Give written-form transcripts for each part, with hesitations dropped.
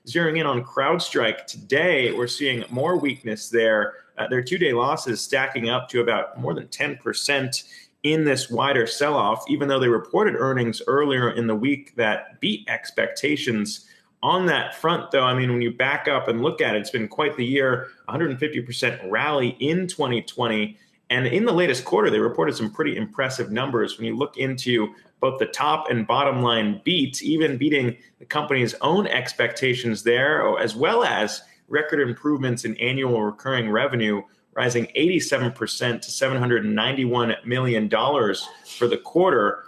zeroing in on CrowdStrike today, we're seeing more weakness there. Their 2-day losses stacking up to about more than 10% in this wider sell-off, even though they reported earnings earlier in the week that beat expectations. On that front, though, I mean, when you back up and look at it, it's been quite the year, 150% rally in 2020. And in the latest quarter, they reported some pretty impressive numbers. When you look into both the top and bottom line beats, even beating the company's own expectations there, as well as record improvements in annual recurring revenue, rising 87% to $791 million for the quarter.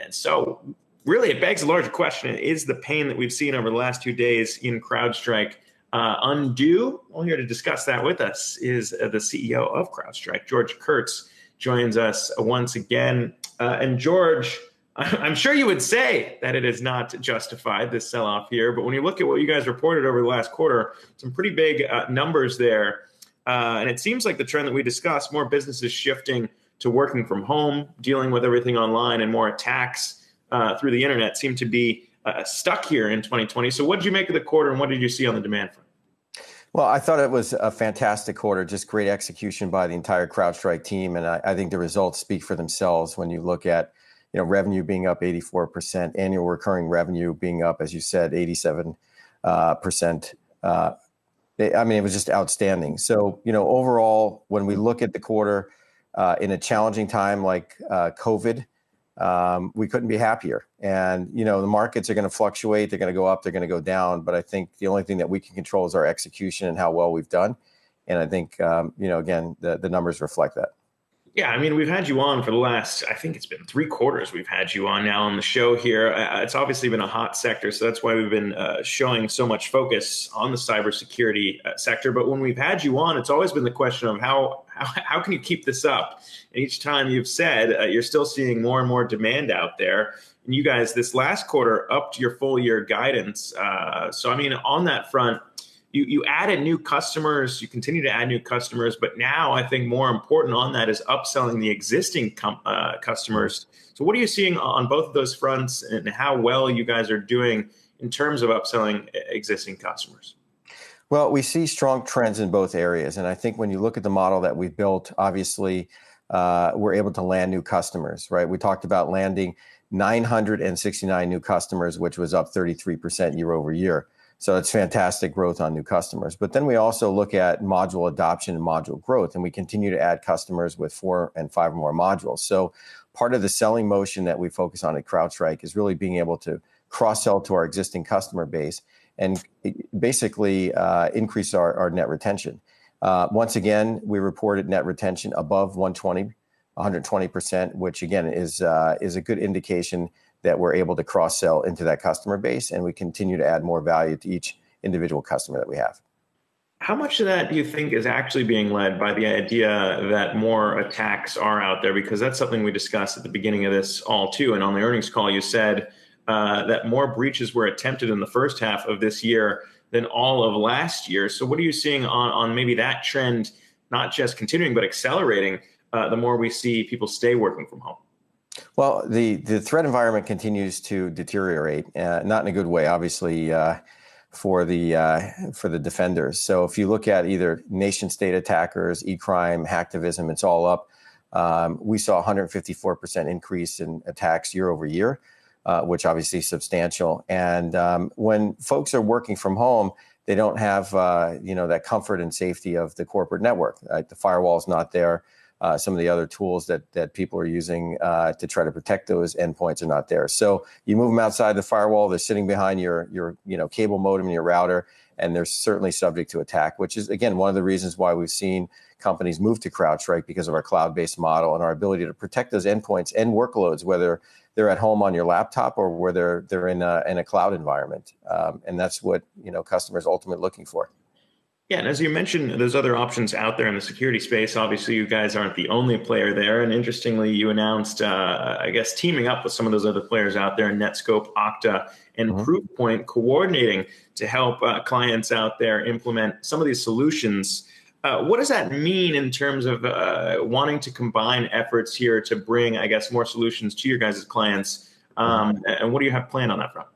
So really, it begs a larger question. Is the pain that we've seen over the last 2 days in CrowdStrike undue? Well, here to discuss that with us is the CEO of CrowdStrike, George Kurtz, joins us once again. And George, I'm sure you would say that it is not justified, this sell-off here, but when you look at what you guys reported over the last quarter, some pretty big numbers there. And it seems like the trend that we discussed, more businesses shifting to working from home, dealing with everything online, and more attacks through the internet seem to be stuck here in 2020. So what did you make of the quarter, and what did you see on the demand front? Well, I thought it was a fantastic quarter, just great execution by the entire CrowdStrike team. And I think the results speak for themselves when you look at, revenue being up 84%, annual recurring revenue being up, as you said, 87%. I mean, it was just outstanding. So, overall, when we look at the quarter in a challenging time like COVID, we couldn't be happier. And, the markets are going to fluctuate. They're going to go up. They're going to go down. But I think the only thing that we can control is our execution and how well we've done. And I think, again, the numbers reflect that. Yeah, I mean, we've had you on for the last, I think it's been 3 quarters we've had you on now on the show here. It's obviously been a hot sector, so that's why we've been showing so much focus on the cybersecurity sector. But when we've had you on, it's always been the question of how can you keep this up? And each time you've said you're still seeing more and more demand out there. And you guys, this last quarter, upped your full year guidance. So, I mean, on that front, you added new customers, you continue to add new customers, but now I think more important on that is upselling the existing customers. So what are you seeing on both of those fronts, and how well you guys are doing in terms of upselling existing customers? Well, we see strong trends in both areas. And I think when you look at the model that we've built, obviously, we're able to land new customers, right? We talked about landing 969 new customers, which was up 33% year over year. So it's fantastic growth on new customers. But then we also look at module adoption and module growth, and we continue to add customers with 4 and 5 more modules. So part of the selling motion that we focus on at CrowdStrike is really being able to cross-sell to our existing customer base and basically increase our net retention. Once again, we reported net retention above 120%, which again is a good indication that we're able to cross-sell into that customer base, and we continue to add more value to each individual customer that we have. How much of that do you think is actually being led by the idea that more attacks are out there? Because that's something we discussed at the beginning of this all too. And on the earnings call, you said that more breaches were attempted in the first half of this year than all of last year. So what are you seeing on maybe that trend, not just continuing, but accelerating the more we see people stay working from home? Well, the threat environment continues to deteriorate, not in a good way, obviously, for the defenders. So if you look at either nation state attackers, e-crime, hacktivism, it's all up. We saw a 154% increase in attacks year over year, which obviously is substantial. And when folks are working from home, they don't have that comfort and safety of the corporate network. Right? The firewall is not there. Some of the other tools that people are using to try to protect those endpoints are not there. So you move them outside the firewall, they're sitting behind your cable modem and your router, and they're certainly subject to attack, which is, again, one of the reasons why we've seen companies move to CrowdStrike because of our cloud-based model and our ability to protect those endpoints and workloads, whether they're at home on your laptop or whether they're in a cloud environment. And that's what customers are ultimately looking for. Yeah, and as you mentioned, there's other options out there in the security space. Obviously, you guys aren't the only player there. And interestingly, you announced, teaming up with some of those other players out there, Netskope, Okta, and Proofpoint, coordinating to help clients out there implement some of these solutions. What does that mean in terms of wanting to combine efforts here to bring, more solutions to your guys' clients? And what do you have planned on that front?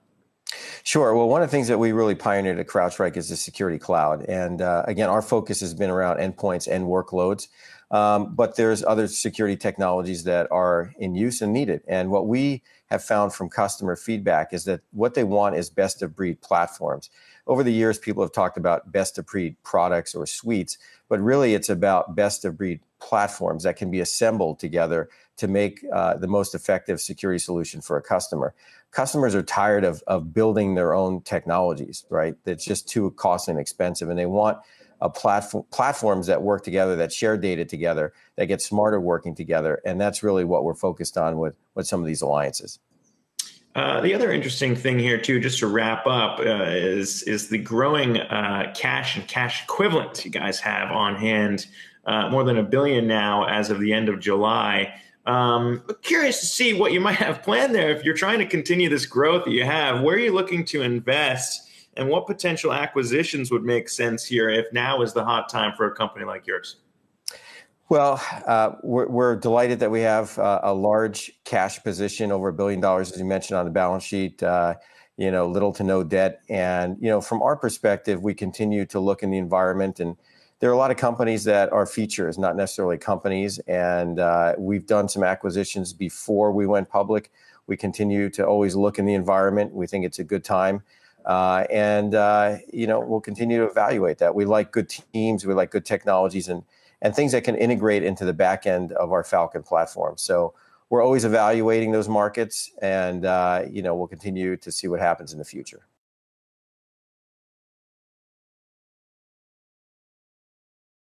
Sure. Well, one of the things that we really pioneered at CrowdStrike is the security cloud. And again, our focus has been around endpoints and workloads. But there's other security technologies that are in use and needed. And what we have found from customer feedback is that what they want is best of breed platforms. Over the years, people have talked about best of breed products or suites, but really it's about best of breed platforms that can be assembled together to make the most effective security solution for a customer. Customers are tired of building their own technologies, right? It's just too costly and expensive, and they want platforms that work together, that share data together, that get smarter working together, and that's really what we're focused on with some of these alliances. The other interesting thing here, too, just to wrap up, is the growing cash and cash equivalents you guys have on hand, more than $1 billion now as of the end of July. Curious to see what you might have planned there if you're trying to continue this growth that you have. Where are you looking to invest, and what potential acquisitions would make sense here if now is the hot time for a company like yours? Well, we're delighted that we have a large cash position, over $1 billion, as you mentioned, on the balance sheet. Little to no debt, and from our perspective, we continue to look in the environment, and there are a lot of companies that are features, not necessarily companies. And we've done some acquisitions before we went public. We continue to always look in the environment. We think it's a good time. We'll continue to evaluate that. We like good teams, we like good technologies, and things that can integrate into the back end of our Falcon platform. So we're always evaluating those markets, and we'll continue to see what happens in the future.